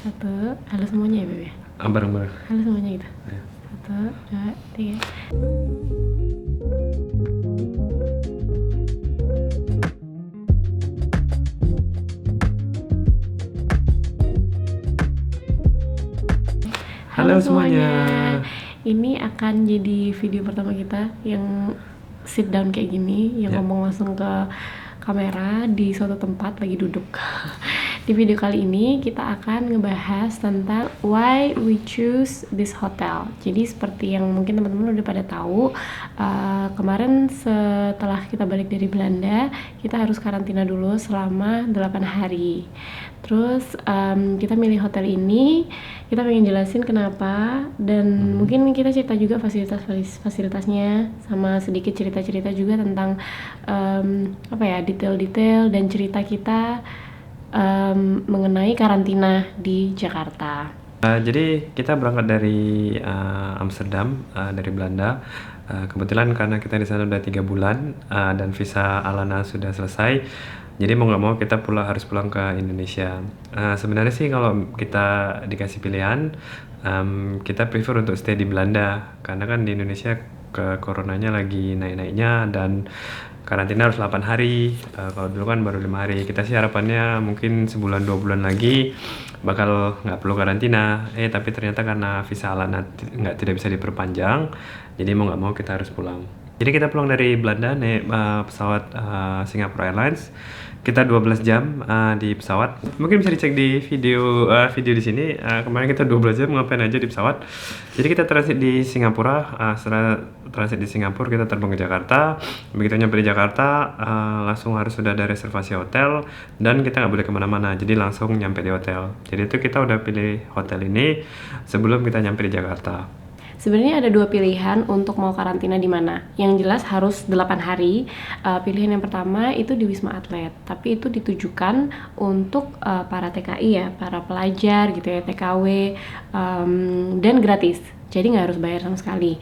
Satu, halo semuanya ya Beb ya? Bareng-bareng. Halo semuanya gitu. Ya. Satu, dua, tiga. Halo semuanya. Ini akan jadi video pertama kita yang sit down kayak gini, yang Ya. ngomong langsung ke kamera di suatu tempat lagi duduk. Di video kali ini kita akan ngebahas tentang why we choose this hotel. Jadi seperti yang mungkin teman-teman udah pada tahu, kemarin setelah kita balik dari Belanda, kita harus karantina dulu selama 8 hari. Terus kita milih hotel ini, kita pengen jelasin kenapa, dan mungkin kita cerita juga fasilitasnya, sama sedikit cerita-cerita juga tentang detail-detail dan cerita kita mengenai karantina di Jakarta. Jadi kita berangkat dari Amsterdam, dari Belanda. Kebetulan karena kita di sana udah 3 bulan dan visa Alana sudah selesai, jadi mau nggak mau kita harus pulang ke Indonesia. Sebenarnya sih kalau kita dikasih pilihan, kita prefer untuk stay di Belanda karena kan di Indonesia coronanya lagi naik-naiknya dan karantina harus 8 hari. Kalau dulu kan baru 5 hari. Kita sih harapannya mungkin sebulan 2 bulan lagi bakal nggak perlu karantina. Tapi ternyata karena visa Alana tidak bisa diperpanjang, jadi mau nggak mau kita harus pulang. Jadi kita pulang dari Belanda naik pesawat Singapore Airlines. Kita 12 jam di pesawat. Mungkin bisa dicek di video di sini. Kemarin kita 12 jam ngapain aja di pesawat. Jadi kita transit di Singapura. Setelah transit di Singapura, kita terbang ke Jakarta. Begitu nyampe di Jakarta, langsung harus sudah ada reservasi hotel dan kita nggak boleh kemana-mana. Jadi langsung nyampe di hotel. Jadi itu kita udah pilih hotel ini sebelum kita nyampe di Jakarta. Sebenarnya ada 2 pilihan untuk mau karantina di mana. Yang jelas harus 8 hari. Pilihan yang pertama itu di Wisma Atlet, tapi itu ditujukan untuk para TKI ya, para pelajar gitu ya, TKW, dan gratis. Jadi nggak harus bayar sama sekali.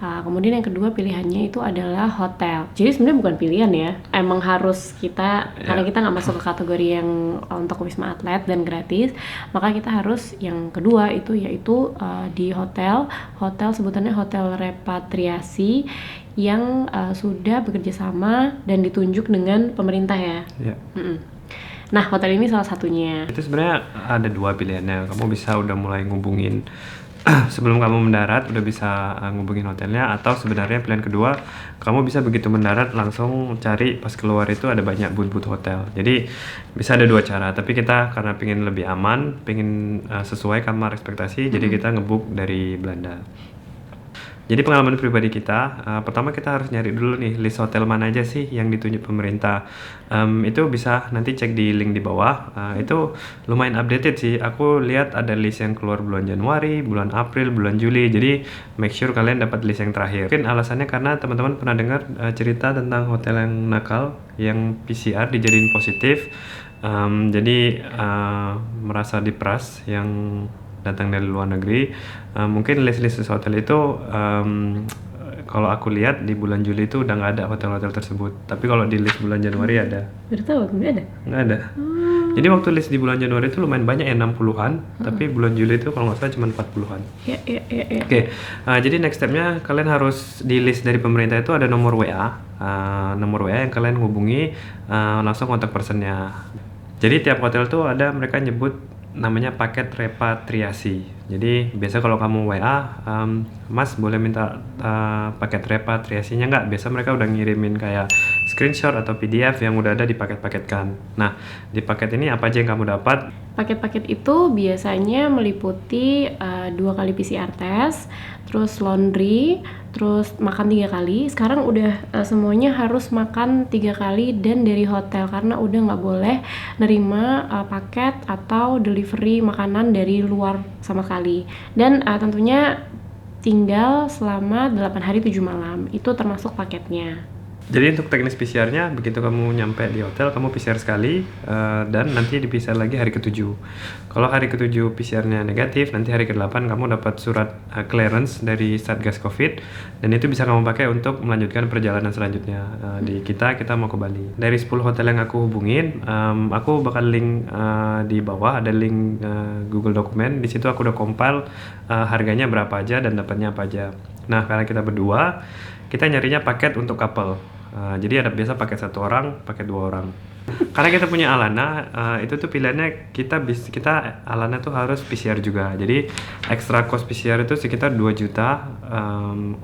Kemudian yang kedua pilihannya itu adalah hotel. Jadi sebenarnya bukan pilihan ya, emang harus kita, karena kita nggak masuk ke kategori yang untuk Wisma Atlet dan gratis, maka kita harus yang kedua itu yaitu di hotel sebutannya hotel repatriasi yang sudah bekerja sama dan ditunjuk dengan pemerintah ya. Nah, hotel ini salah satunya. Itu sebenarnya ada 2 pilihannya. Kamu bisa udah mulai ngubungin sebelum kamu mendarat, udah bisa ngubungin hotelnya, atau sebenarnya pilihan kedua, kamu bisa begitu mendarat langsung cari, pas keluar itu ada banyak booth hotel. Jadi bisa ada 2 cara, tapi kita karena pengen lebih aman, pengen sesuai kamar ekspektasi, jadi kita ngebook dari Belanda. Jadi pengalaman pribadi kita, pertama kita harus nyari dulu nih list hotel mana aja sih yang ditunjuk pemerintah. Itu bisa nanti cek di link di bawah. Itu lumayan updated sih. Aku lihat ada list yang keluar bulan Januari, bulan April, bulan Juli. Jadi make sure kalian dapat list yang terakhir. Mungkin alasannya karena teman-teman pernah dengar cerita tentang hotel yang nakal, yang PCR dijadiin positif. Jadi merasa diperas yang datang dari luar negeri. Mungkin list hotel itu kalau aku lihat di bulan Juli itu udah nggak ada hotel-hotel tersebut. Tapi kalau di list bulan Januari ada. Baru tahu, nggak ada? Nggak ada. Jadi waktu list di bulan Januari itu lumayan banyak ya, 60-an. Tapi bulan Juli itu kalau nggak salah cuma 40-an. Ya. Oke. Jadi next step-nya kalian harus di list dari pemerintah itu ada nomor WA. Nomor WA yang kalian hubungi, langsung kontak personnya. Jadi tiap hotel tuh ada, mereka nyebut namanya paket repatriasi. Jadi biasa kalau kamu WA, Mas boleh minta paket repatriasinya nggak? Biasa mereka udah ngirimin kayak screenshot atau PDF yang udah ada dipaket-paketkan. Nah, di paket ini apa aja yang kamu dapat? Paket-paket itu biasanya meliputi 2 kali PCR test, terus laundry, terus makan 3 kali. Sekarang udah semuanya harus makan 3 kali dan dari hotel, karena udah nggak boleh nerima paket atau delivery makanan dari luar sama sekali. Dan tentunya tinggal selama 8 hari 7 malam, itu termasuk paketnya. Jadi untuk teknis PCR-nya, begitu kamu nyampe di hotel, kamu PCR sekali, dan nanti di PCR lagi hari ke-7. Kalau hari ke-7 PCR-nya negatif, nanti hari ke-8 kamu dapat surat clearance dari Satgas Covid, dan itu bisa kamu pakai untuk melanjutkan perjalanan selanjutnya. Di kita mau ke Bali. Dari 10 hotel yang aku hubungin, aku bakal link di bawah, ada link Google Dokumen. Di situ aku udah compile harganya berapa aja dan dapatnya apa aja. Nah, karena kita berdua, kita nyarinya paket untuk couple. Jadi ada biasa paket 1 orang, paket 2 orang. Karena kita punya Alana, itu tuh pilihannya kita Alana tuh harus PCR juga. Jadi extra cost PCR itu sekitar 2 juta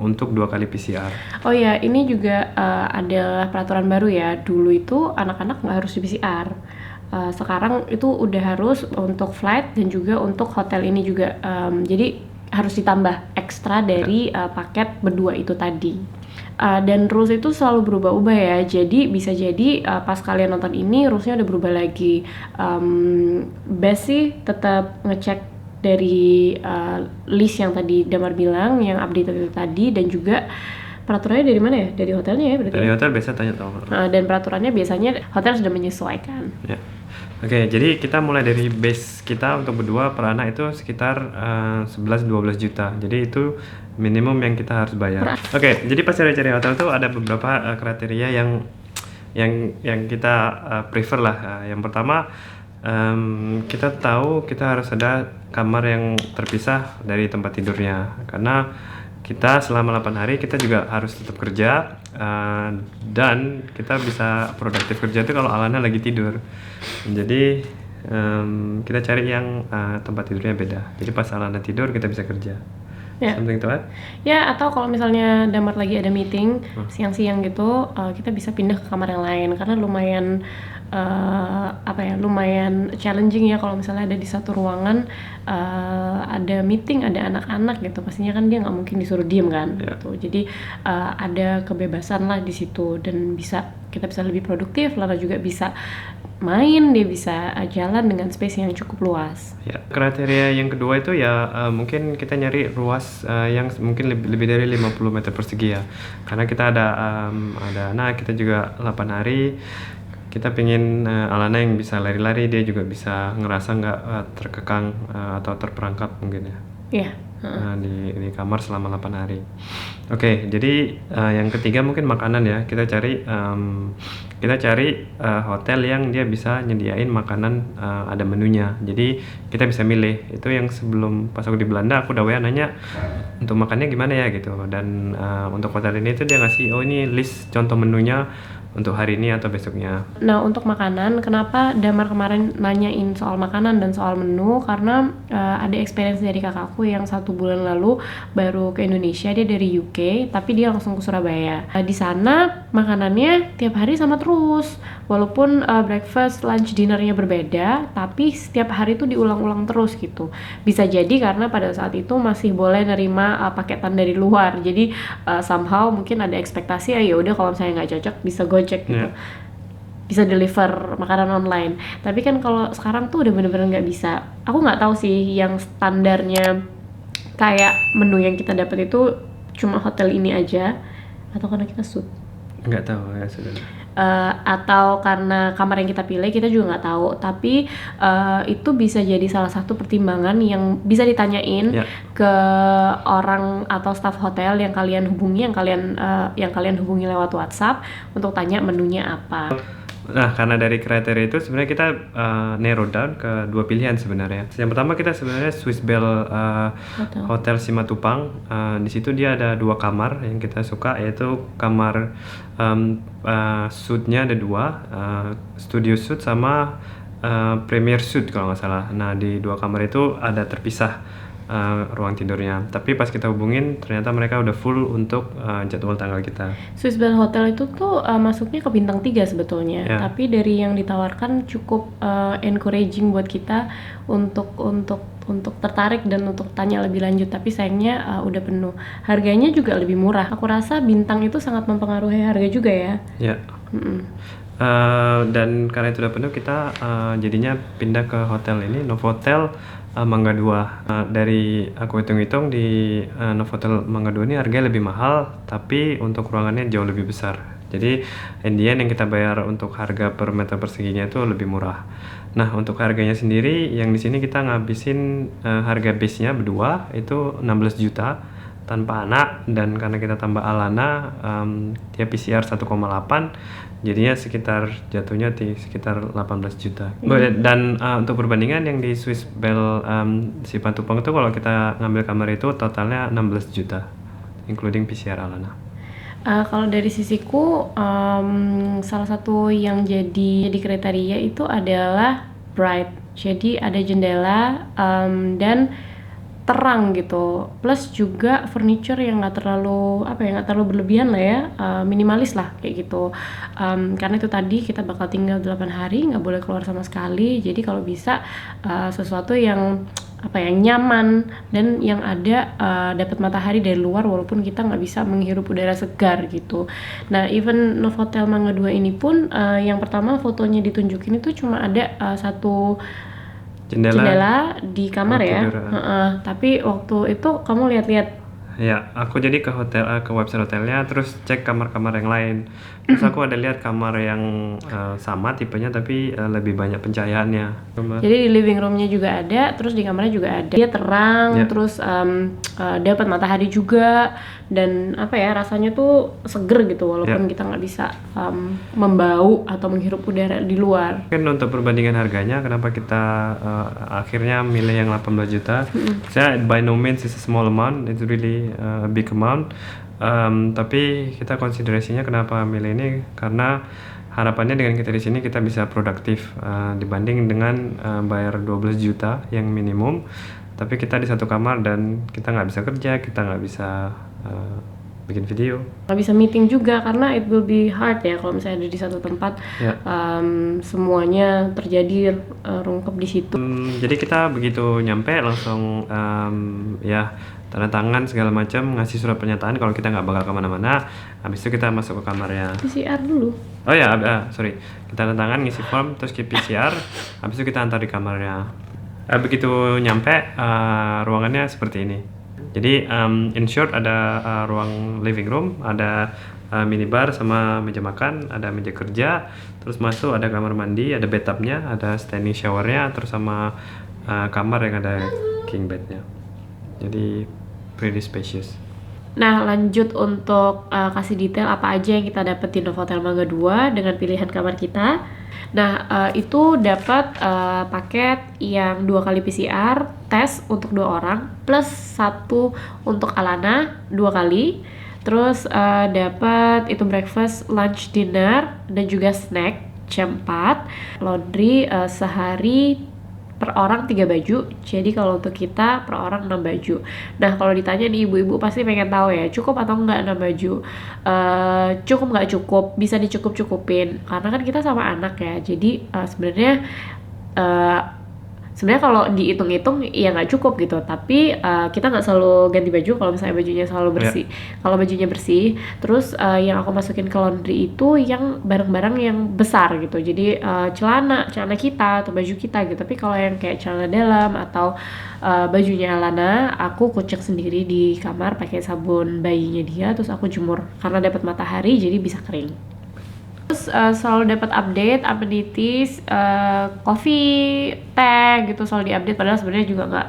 untuk 2 kali PCR. Oh ya, ini juga adalah peraturan baru ya. Dulu itu anak-anak nggak harus di PCR. Sekarang itu udah harus untuk flight dan juga untuk hotel ini juga. Jadi harus ditambah ekstra dari paket berdua itu tadi. Dan rules itu selalu berubah-ubah ya, jadi bisa jadi pas kalian nonton ini rulesnya udah berubah lagi. Best sih tetap ngecek dari list yang tadi Damar bilang, yang update itu tadi, dan juga peraturannya dari mana ya? Dari hotelnya ya berarti? Dari hotel biasa tanya tahu. Dan peraturannya biasanya hotel sudah menyesuaikan. Ya. Oke, jadi kita mulai dari base kita untuk berdua per anak itu sekitar 11-12 juta. Jadi itu minimum yang kita harus bayar. Oke, jadi pas cari hotel tuh ada beberapa kriteria yang kita prefer lah. Yang pertama, kita tahu kita harus ada kamar yang terpisah dari tempat tidurnya, karena kita selama 8 hari kita juga harus tetap kerja, dan kita bisa produktif kerja itu kalau Alana lagi tidur. Jadi kita cari yang tempat tidurnya beda. Jadi pas Alana tidur kita bisa kerja. Ya. Something to add? Ya, atau kalau misalnya Damar lagi ada meeting siang-siang gitu, kita bisa pindah ke kamar yang lain, karena lumayan lumayan challenging ya kalau misalnya ada di satu ruangan, ada meeting, ada anak-anak gitu, pastinya kan dia nggak mungkin disuruh diem kan. Gitu. Jadi ada kebebasan lah di situ, dan kita bisa lebih produktif, Lara juga bisa main, dia bisa jalan dengan space yang cukup luas. Ya, kriteria yang kedua itu ya mungkin kita nyari ruas yang mungkin lebih dari 50 meter persegi ya. Karena kita ada anak, kita juga 8 hari. Kita pengen Alana yang bisa lari-lari, dia juga bisa ngerasa nggak terkekang atau terperangkap mungkin ya. Iya. Di kamar selama 8 hari. Oke, jadi yang ketiga mungkin makanan ya. Kita cari hotel yang dia bisa nyediain makanan, ada menunya. Jadi kita bisa milih. Itu yang sebelum pas aku di Belanda aku udah nanya untuk makannya gimana ya gitu. Dan untuk hotel ini tuh dia ngasih, oh ini list contoh menunya untuk hari ini atau besoknya. Nah, untuk makanan, kenapa Damar kemarin nanyain soal makanan dan soal menu? Karena ada experience dari kakakku yang 1 bulan lalu baru ke Indonesia, dia dari UK, tapi dia langsung ke Surabaya. Di sana makanannya tiap hari sama terus, walaupun breakfast, lunch, dinnernya berbeda, tapi setiap hari itu diulang-ulang terus gitu. Bisa jadi karena pada saat itu masih boleh nerima paketan dari luar, jadi somehow mungkin ada ekspektasi ya udah kalau misalnya nggak cocok bisa Gojek gitu. Bisa deliver makanan online. Tapi kan kalau sekarang tuh udah bener-bener nggak bisa. Aku nggak tahu sih yang standarnya kayak menu yang kita dapat itu cuma hotel ini aja, atau karena kita suit. Nggak tahu ya sudah. Atau karena kamar yang kita pilih, kita juga nggak tahu. Tapi itu bisa jadi salah satu pertimbangan yang bisa ditanyain ke orang atau staff hotel yang kalian hubungi, yang kalian hubungi lewat WhatsApp untuk tanya menunya apa. Nah, karena dari kriteria itu sebenarnya kita narrow down ke 2 pilihan sebenarnya. Yang pertama kita sebenarnya Swiss Bell Hotel Simatupang. Di situ dia ada 2 kamar yang kita suka, yaitu kamar suite-nya ada 2, studio suite sama premier suite kalau nggak salah. Nah, di 2 kamar itu ada terpisah ruang tidurnya. Tapi pas kita hubungin ternyata mereka udah full untuk jadwal tanggal kita. Swiss Bell Hotel itu tuh masuknya ke bintang 3 sebetulnya. Tapi dari yang ditawarkan cukup encouraging buat kita untuk tertarik dan untuk tanya lebih lanjut. Tapi sayangnya udah penuh. Harganya juga lebih murah. Aku rasa bintang itu sangat mempengaruhi harga juga ya. Ya. Dan karena itu udah penuh, kita jadinya pindah ke hotel ini, Novotel Mangga 2. Dari aku hitung-hitung di Novotel Mangga 2 ini harganya lebih mahal, tapi untuk ruangannya jauh lebih besar. Jadi in the end yang kita bayar untuk harga per meter perseginya itu lebih murah. Nah, untuk harganya sendiri yang di sini kita ngabisin harga base-nya berdua itu 16 juta tanpa anak, dan karena kita tambah Alana dia PCR 1,8, jadinya jatuhnya sekitar 18 juta. Dan untuk perbandingan yang di Swiss Bell Simatupang itu kalau kita ngambil kamar itu totalnya 16 juta including PCR Alana. Kalau dari sisiku, salah satu yang jadi kriteria itu adalah bright. Jadi ada jendela dan terang gitu. Plus juga furniture yang nggak terlalu berlebihan lah ya, minimalis lah kayak gitu. Karena itu tadi kita bakal tinggal 8 hari, nggak boleh keluar sama sekali. Jadi kalau bisa sesuatu yang nyaman dan yang ada dapat matahari dari luar walaupun kita nggak bisa menghirup udara segar gitu. Nah, even Novotel Mangga 2 ini pun yang pertama fotonya ditunjukin itu cuma ada satu jendela di kamar ya. Tapi waktu itu kamu lihat-lihat. Ya, aku jadi ke website hotelnya, terus cek kamar-kamar yang lain. Terus aku ada lihat kamar yang sama tipenya tapi lebih banyak pencahayaannya. Jadi di living roomnya juga ada, terus di kamarnya juga ada. Dia terang, terus dapat matahari juga, dan rasanya tuh seger gitu walaupun kita nggak bisa membau atau menghirup udara di luar. Mungkin untuk perbandingan harganya, kenapa kita akhirnya milih yang 18 juta? Saya by no means is a small amount, it's really a big amount. Tapi kita konsiderasinya kenapa milih ini karena harapannya dengan kita di sini kita bisa produktif dibanding dengan bayar 12 juta yang minimum, tapi kita di satu kamar dan kita nggak bisa kerja, kita nggak bisa bikin video, nggak bisa meeting juga karena it will be hard ya kalau misalnya ada di satu tempat. Semuanya terjadi rungkep di situ. Jadi kita begitu nyampe langsung tanda tangan segala macam, ngasih surat pernyataan kalau kita nggak bakal kemana-mana. Habis itu kita masuk ke kamarnya. PCR dulu. Oh ya, sorry. Kita tanda tangan, ngisi form, terus ke PCR. Habis itu kita antar di kamarnya. Begitu nyampe, ruangannya seperti ini. Jadi in short ada ruang living room, ada minibar sama meja makan, ada meja kerja, terus masuk ada kamar mandi, ada bathtubnya, ada standing showernya, terus sama kamar yang ada king bednya. Jadi pretty spacious. Nah, lanjut untuk kasih detail apa aja yang kita dapat di Novotel Mangga 2 dengan pilihan kamar kita. Nah, itu dapat paket yang 2 kali PCR tes untuk 2 orang plus 1 untuk Alana 2 kali. Terus dapat itu breakfast, lunch, dinner dan juga snack jam 4. Laundry sehari per orang 3 baju, jadi kalau untuk kita per orang 6 baju. Nah, kalau ditanya nih ibu-ibu pasti pengen tahu ya, cukup atau enggak 6 baju? Cukup nggak cukup, bisa dicukup-cukupin karena kan kita sama anak ya, jadi sebenarnya kalau dihitung-hitung ya nggak cukup gitu, tapi kita nggak selalu ganti baju kalau misalnya bajunya selalu bersih. Kalau bajunya bersih, terus yang aku masukin ke laundry itu yang barang-barang yang besar gitu, jadi celana kita atau baju kita gitu. Tapi kalau yang kayak celana dalam atau bajunya Alana, aku kucek sendiri di kamar pakai sabun bayinya dia, terus aku jemur karena dapat matahari jadi bisa kering. Terus selalu dapat update amenities, coffee, teh gitu selalu diupdate, padahal sebenarnya juga nggak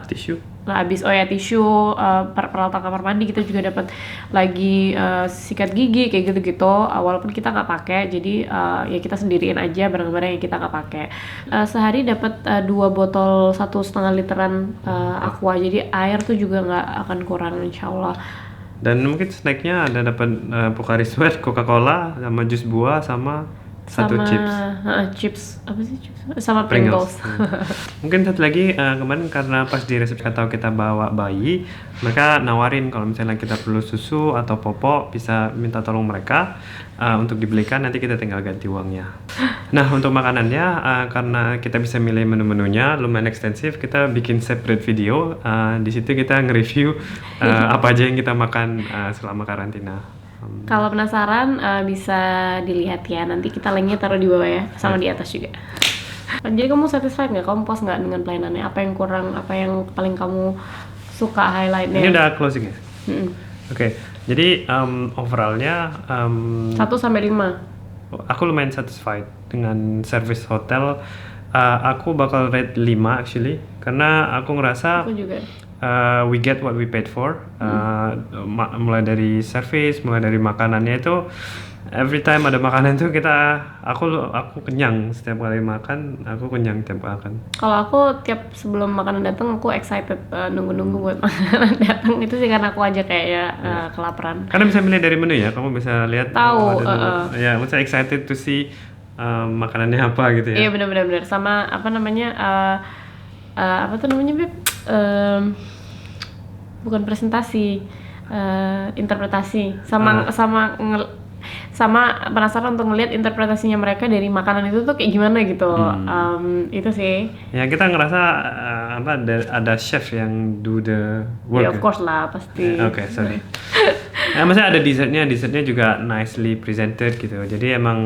habis. Oh ya, tisu, peralatan kamar mandi kita juga dapat lagi, sikat gigi kayak gitu-gitu, walaupun kita nggak pakai, jadi ya kita sendiriin aja barang-barang yang kita nggak pakai. Sehari dapat 2 botol 1,5 literan aqua, jadi air tuh juga nggak akan kurang insyaallah. Dan mungkin snacknya ada dapat Pocari Sweat, Coca-Cola, sama jus buah, sama chips. Apa sih chips? Sama Pringles. Mungkin satu lagi, kemarin karena pas di resepsi tahu kita bawa bayi, mereka nawarin kalau misalnya kita perlu susu atau popok bisa minta tolong mereka untuk dibelikan, nanti kita tinggal ganti uangnya. Nah, untuk makanannya karena kita bisa milih menu-menunya lumayan ekstensif, kita bikin separate video. Di situ kita nge-review apa aja yang kita makan selama karantina. Kalau penasaran bisa dilihat ya, nanti kita linknya taruh di bawah ya, sama di atas juga. Jadi kamu satisfied nggak? Kamu puas nggak dengan pelayanannya? Apa yang kurang? Apa yang paling kamu suka highlightnya? Ini udah closing ya? Oke. Jadi overallnya Satu sampai 5. aku lumayan satisfied dengan service hotel. Aku bakal rate 5 actually, karena aku ngerasa Aku juga. we get what we paid for. Mulai dari service, mulai dari makanannya itu, every time ada makanan tuh aku kenyang setiap kali makan, aku kenyang tiap makan. Kalau aku tiap sebelum makanan datang aku excited, nunggu-nunggu buat makanan datang. Itu sih karena aku aja kayak kelaparan. Karena bisa milih dari menu ya, kamu bisa lihat. Tahu, Ya, maksudnya excited to see makanannya apa gitu ya. Iya benar-benar. Sama apa namanya? Apa tuh namanya, Beb? Bukan presentasi, interpretasi. Sama penasaran untuk ngelihat interpretasinya mereka dari makanan itu tuh kayak gimana gitu. Itu sih. Ya, kita ngerasa ada chef yang do the work. Ya of course lah pasti. Oke, sorry. Maksudnya ada dessertnya juga nicely presented gitu. Jadi emang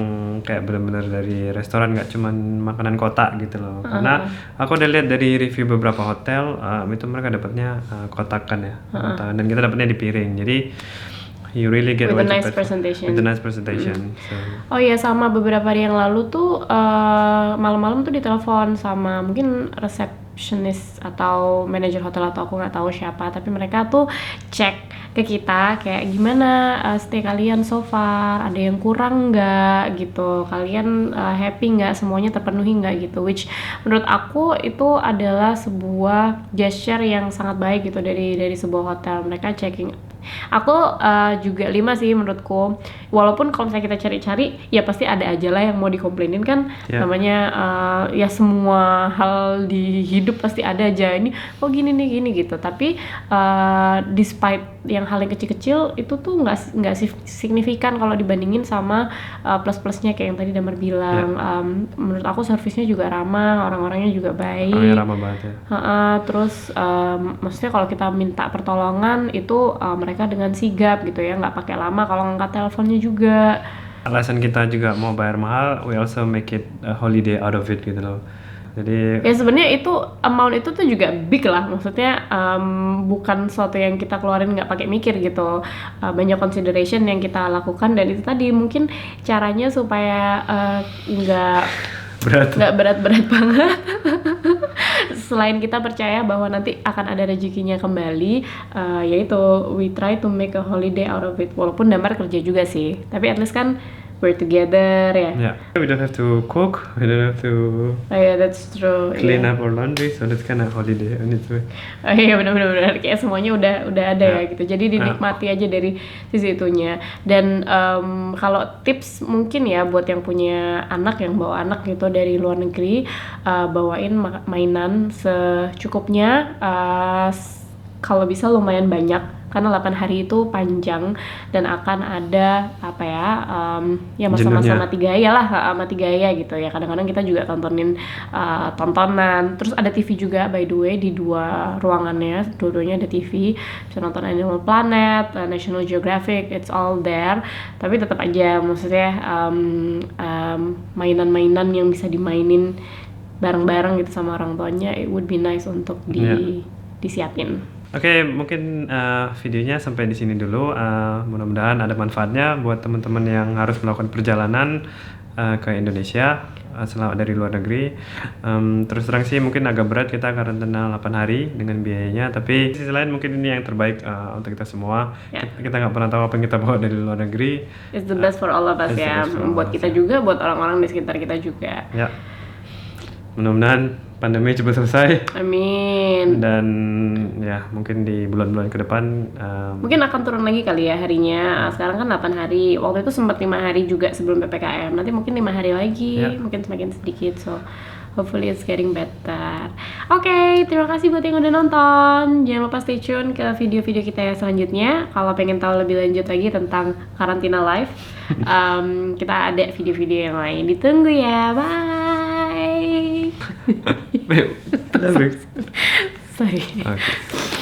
kayak benar-benar dari restoran, nggak cuman makanan kotak gitu loh. Karena aku udah lihat dari review beberapa hotel, itu mereka dapatnya kotakan ya, kotakan. Dan kita dapatnya di piring. Jadi you really get With what a you nice paid for. presentation. With a nice presentation. So, Oh iya, sama beberapa hari yang lalu tuh malam-malam tuh ditelepon sama mungkin receptionist atau manajer hotel atau aku nggak tahu siapa, tapi mereka tuh cek ke kita kayak gimana stay kalian so far, ada yang kurang nggak gitu, kalian happy nggak, semuanya terpenuhi nggak gitu, which menurut aku itu adalah sebuah gesture yang sangat baik gitu dari sebuah hotel. Mereka checking. Aku juga 5 sih menurutku, walaupun kalau misalnya kita cari-cari ya pasti ada aja lah yang mau dikomplainin kan. Namanya ya semua hal di hidup pasti ada aja, ini kok gini nih gini gitu, tapi despite yang hal yang kecil-kecil itu tuh nggak signifikan kalau dibandingin sama plus-plusnya kayak yang tadi Damar bilang. Menurut aku servisnya juga ramah, orang-orangnya juga baik. ramah banget ya. Terus maksudnya kalau kita minta pertolongan itu mereka dengan sigap gitu ya, nggak pakai lama kalau ngangkat teleponnya juga. Alasan kita juga mau bayar mahal, we also make it a holiday out of it gitu loh. Jadi ya sebenarnya itu amount itu tuh juga big lah, maksudnya bukan sesuatu yang kita keluarin nggak pakai mikir gitu. Banyak consideration yang kita lakukan, dan itu tadi mungkin caranya supaya nggak berat-berat banget. Selain kita percaya bahwa nanti akan ada rezekinya kembali, yaitu we try to make a holiday out of it. Walaupun Damar kerja juga sih, tapi at least kan we're together ya. Yeah, we don't have to cook, we don't have to Oh yeah, that's true. clean up our laundry, so that's kind of holiday on its way. Oh iya, benar-benar kayak semuanya udah ada ya gitu. Jadi dinikmati aja dari sisi itunya. Dan kalau tips mungkin ya buat yang punya anak, yang bawa anak gitu dari luar negeri, bawain mainan secukupnya. Kalau bisa lumayan banyak, karena 8 hari itu panjang dan akan ada apa ya, ya masa-masa mati gaya lah, mati gaya gitu ya. Kadang-kadang kita juga tontonin tontonan. Terus ada TV juga by the way di dua ruangannya, dua-duanya ada TV, bisa nonton Animal Planet, National Geographic, it's all there. Tapi tetap aja maksudnya mainan-mainan yang bisa dimainin bareng-bareng gitu sama orang tuanya, it would be nice untuk disiapin. Oke, mungkin videonya sampai di sini dulu. Mudah-mudahan ada manfaatnya buat teman-teman yang harus melakukan perjalanan ke Indonesia selama dari luar negeri. Terus terang sih mungkin agak berat kita karantina 8 hari dengan biayanya, tapi di sisi lain mungkin ini yang terbaik untuk kita semua. Kita nggak pernah tahu apa yang kita bawa dari luar negeri. It's the best for all of us ya, buat kita juga, buat orang-orang di sekitar kita juga. Ya, mudah-mudahan pandemi cepat selesai. Amin. Dan ya mungkin di bulan-bulan ke depan mungkin akan turun lagi kali ya harinya. Sekarang kan 8 hari. Waktu itu sempat 5 hari juga sebelum PPKM. Nanti mungkin 5 hari lagi, mungkin semakin sedikit. So hopefully it's getting better. Oke, terima kasih buat yang udah nonton. Jangan lupa stay tune ke video-video kita yang selanjutnya. Kalau pengen tahu lebih lanjut lagi tentang karantina life, kita ada video-video yang lain. Ditunggu ya. Bye. Sorry. Sorry. Okay.